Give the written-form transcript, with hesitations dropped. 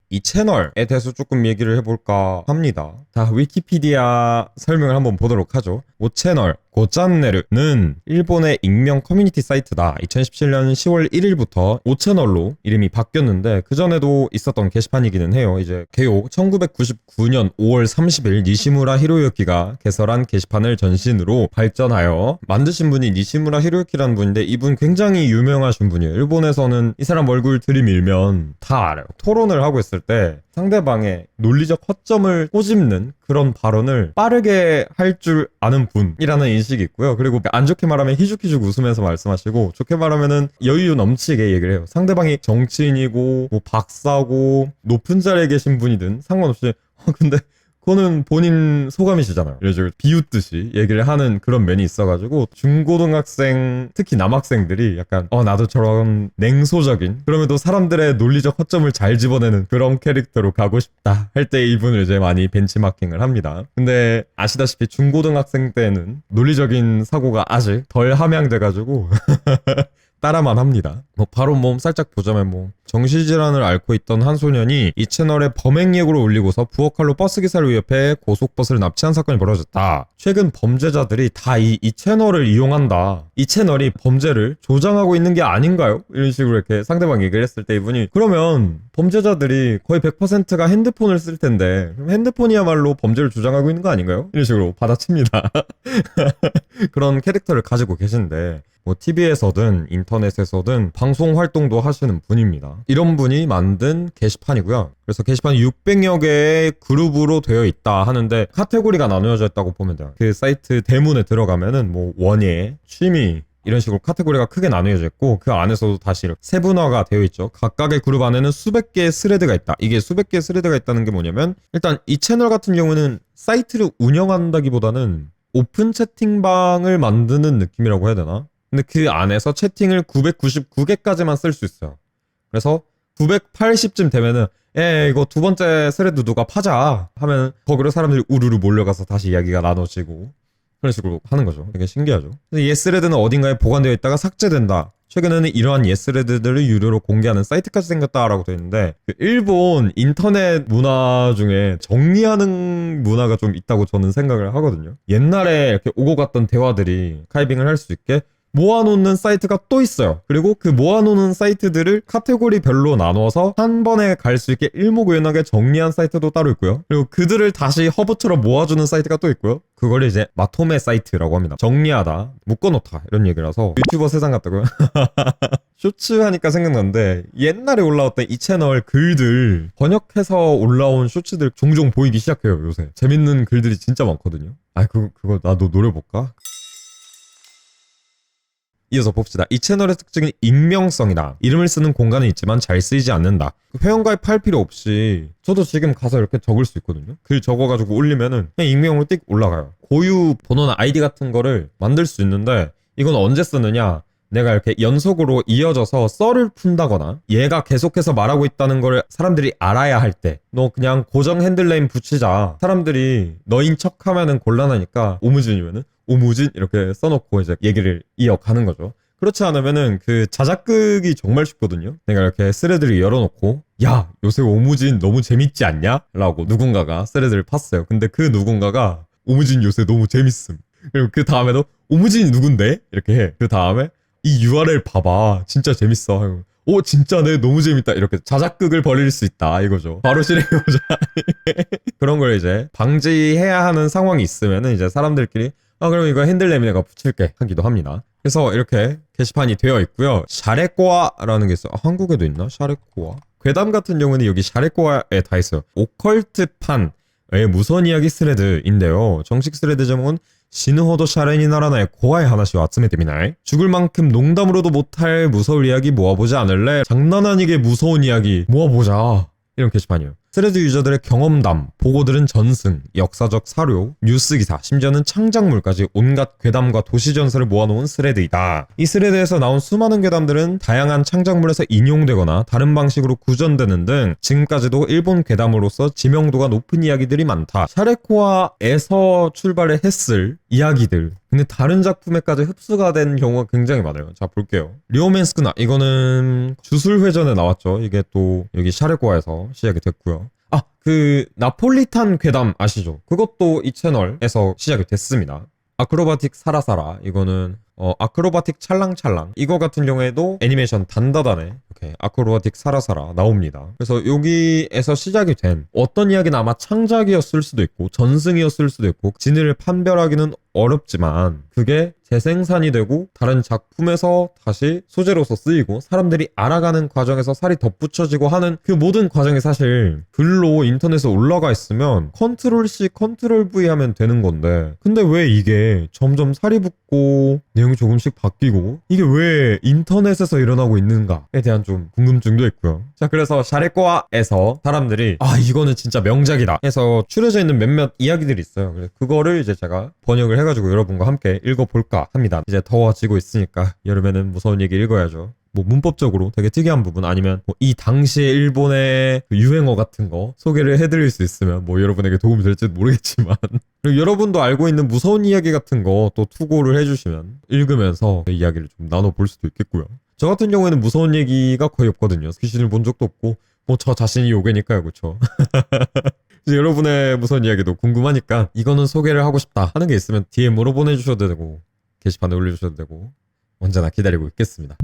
이 채널에 대해서 조금 얘기를 해볼까 합니다. 자, 위키피디아 설명을 한번 보도록 하죠. 이 채널 고짠네르는 일본의 익명 커뮤니티 사이트다. 2017년 10월 1일부터 5채널로 이름이 바뀌었는데 그전에도 있었던 게시판이기는 해요. 이제 개요 1999년 5월 30일 니시무라 히로유키가 개설한 게시판을 전신으로 발전하여 만드신 분이 니시무라 히로유키라는 분인데 이분 굉장히 유명하신 분이에요. 일본에서는 이 사람 얼굴 들이밀면 다 알아요. 토론을 하고 있을 때 상대방의 논리적 허점을 꼬집는 그런 발언을 빠르게 할 줄 아는 분이라는 인식이 있고요. 그리고 안 좋게 말하면 희죽희죽 웃으면서 말씀하시고 좋게 말하면은 여유 넘치게 얘기를 해요. 상대방이 정치인이고 뭐 박사고 높은 자리에 계신 분이든 상관없이 근데 그거는 본인 소감이시잖아요. 이런 식으로 비웃듯이 얘기를 하는 그런 면이 있어가지고 중고등학생, 특히 남학생들이 약간 나도 저런 냉소적인 그럼에도 사람들의 논리적 허점을 잘 집어내는 그런 캐릭터로 가고 싶다 할 때 이분을 이제 많이 벤치마킹을 합니다. 근데 아시다시피 중고등학생 때는 논리적인 사고가 아직 덜 함양돼가지고 따라만 합니다. 바로 살짝 보자면 정신질환을 앓고 있던 한 소년이 이 채널에 범행 예고를 올리고서 부엌칼로 버스기사를 위협해 고속버스를 납치한 사건이 벌어졌다. 최근 범죄자들이 다 이 채널을 이용한다. 이 채널이 범죄를 조장하고 있는 게 아닌가요? 이런 식으로 이렇게 상대방 얘기를 했을 때 이분이 그러면 범죄자들이 거의 100%가 핸드폰을 쓸 텐데 그럼 핸드폰이야말로 범죄를 조장하고 있는 거 아닌가요? 이런 식으로 받아칩니다. 그런 캐릭터를 가지고 계신데 TV에서든 인터넷에서든 방송 활동도 하시는 분입니다. 이런 분이 만든 게시판이고요. 그래서 게시판이 600여 개의 그룹으로 되어 있다 하는데 카테고리가 나누어져 있다고 보면 돼요. 그 사이트 대문에 들어가면은 원예, 취미 이런 식으로 카테고리가 크게 나누어져 있고 그 안에서도 다시 이렇게 세분화가 되어 있죠. 각각의 그룹 안에는 수백 개의 스레드가 있다. 이게 수백 개의 스레드가 있다는 게 뭐냐면 일단 이 채널 같은 경우는 사이트를 운영한다기보다는 오픈 채팅방을 만드는 느낌이라고 해야 되나? 근데 그 안에서 채팅을 999개까지만 쓸 수 있어요. 그래서 980쯤 되면은 이거 두 번째 스레드 누가 파자 하면 거기로 사람들이 우르르 몰려가서 다시 이야기가 나눠지고 그런 식으로 하는 거죠. 되게 신기하죠. 근데 옛스레드는 어딘가에 보관되어 있다가 삭제된다. 최근에는 이러한 옛스레드들을 유료로 공개하는 사이트까지 생겼다라고 되어 있는데 일본 인터넷 문화 중에 정리하는 문화가 좀 있다고 저는 생각을 하거든요. 옛날에 이렇게 오고 갔던 대화들이 카이빙을 할 수 있게 모아놓는 사이트가 또 있어요. 그리고 그 모아놓는 사이트들을 카테고리별로 나눠서 한 번에 갈 수 있게 일목요연하게 정리한 사이트도 따로 있고요. 그리고 그들을 다시 허브처럼 모아주는 사이트가 또 있고요. 그걸 이제 마토메 사이트라고 합니다. 정리하다, 묶어놓다 이런 얘기라서 유튜버 세상 같다고요? 쇼츠 하니까 생각났는데 옛날에 올라왔던 이 채널 글들 번역해서 올라온 쇼츠들 종종 보이기 시작해요. 요새 재밌는 글들이 진짜 많거든요. 그거 나도 노려볼까? 이어서 봅시다. 이 채널의 특징은 익명성이다. 이름을 쓰는 공간은 있지만 잘 쓰이지 않는다. 회원가입할 필요 없이 저도 지금 가서 이렇게 적을 수 있거든요. 글 적어가지고 올리면은 그냥 익명으로 띡 올라가요. 고유 번호나 아이디 같은 거를 만들 수 있는데 이건 언제 쓰느냐? 내가 이렇게 연속으로 이어져서 썰을 푼다거나 얘가 계속해서 말하고 있다는 걸 사람들이 알아야 할 때 너 그냥 고정 핸들네임 붙이자. 사람들이 너인 척하면은 곤란하니까 오무진이면은 오무진 이렇게 써놓고 이제 얘기를 이어가는 거죠. 그렇지 않으면은 그 자작극이 정말 쉽거든요. 내가 이렇게 스레드를 열어놓고 야 요새 오무진 너무 재밌지 않냐? 라고 누군가가 스레드를 팠어요. 근데 그 누군가가 오무진 요새 너무 재밌음. 그리고 그 다음에도 오무진이 누군데? 이렇게 해. 그 다음에 이 URL 봐봐 진짜 재밌어. 진짜네 너무 재밌다. 이렇게 자작극을 벌일 수 있다 이거죠. 바로 실행해보자. 그런 걸 이제 방지해야 하는 상황이 있으면은 이제 사람들끼리 그럼 이거 핸들네임 내가 붙일게 하기도 합니다. 그래서 이렇게 게시판이 되어 있고요. 샤레꼬아라는 게 있어. 한국에도 있나? 샤레꼬아? 괴담 같은 경우는 여기 샤레꼬아에 다 있어요. 오컬트판의 무선 이야기 스레드인데요. 정식 스레드 제목은 시누호도 샤렌이 나라나의 고아의 하나씩 아츠메테미나이. 죽을 만큼 농담으로도 못할 무서울 이야기 모아보지 않을래? 장난 아니게 무서운 이야기 모아보자. 이런 게시판이에요. 스레드 유저들의 경험담, 보고 들은 전승, 역사적 사료, 뉴스 기사, 심지어는 창작물까지 온갖 괴담과 도시 전설을 모아놓은 스레드이다. 이 스레드에서 나온 수많은 괴담들은 다양한 창작물에서 인용되거나 다른 방식으로 구전되는 등 지금까지도 일본 괴담으로서 지명도가 높은 이야기들이 많다. 샤레코아에서 출발을 했을 이야기들 근데 다른 작품에까지 흡수가 된 경우가 굉장히 많아요. 자, 볼게요. 리오맨스크나 이거는 주술회전에 나왔죠. 이게 또 여기 샤르고아에서 시작이 됐고요. 아, 그 나폴리탄 괴담 아시죠? 그것도 이 채널에서 시작이 됐습니다. 아크로바틱 사라사라 이거는 아크로바틱 찰랑찰랑 이거 같은 경우에도 애니메이션 단다단에 이렇게 아크로바틱 사라사라 나옵니다. 그래서 여기에서 시작이 된 어떤 이야기는 아마 창작이었을 수도 있고 전승이었을 수도 있고 진위를 판별하기는 어렵지만 그게 재생산이 되고 다른 작품에서 다시 소재로서 쓰이고 사람들이 알아가는 과정에서 살이 덧붙여지고 하는 그 모든 과정이 사실 글로 인터넷에 올라가 있으면 컨트롤 C, 컨트롤 V 하면 되는 건데 근데 왜 이게 점점 살이 붙고 내용이 조금씩 바뀌고 이게 왜 인터넷에서 일어나고 있는가에 대한 좀 궁금증도 있고요. 자, 그래서 샤레코아에서 사람들이 아 이거는 진짜 명작이다 해서 추려져 있는 몇몇 이야기들이 있어요. 그래서 그거를 이제 제가 번역을 해가지고 여러분과 함께 읽어볼까 합니다. 이제 더워지고 있으니까 여름에는 무서운 얘기 읽어야죠. 뭐 문법적으로 되게 특이한 부분 아니면 뭐 이 당시의 일본의 그 유행어 같은 거 소개를 해드릴 수 있으면 뭐 여러분에게 도움이 될지도 모르겠지만 그리고 여러분도 알고 있는 무서운 이야기 같은 거 또 투고를 해주시면 읽으면서 그 이야기를 좀 나눠볼 수도 있겠고요. 저 같은 경우에는 무서운 얘기가 거의 없거든요. 귀신을 본 적도 없고 뭐 저 자신이 요괴니까요. 그쵸? 여러분의 무서운 이야기도 궁금하니까 이거는 소개를 하고 싶다 하는 게 있으면 DM으로 보내주셔도 되고 게시판에 올려주셔도 되고 언제나 기다리고 있겠습니다.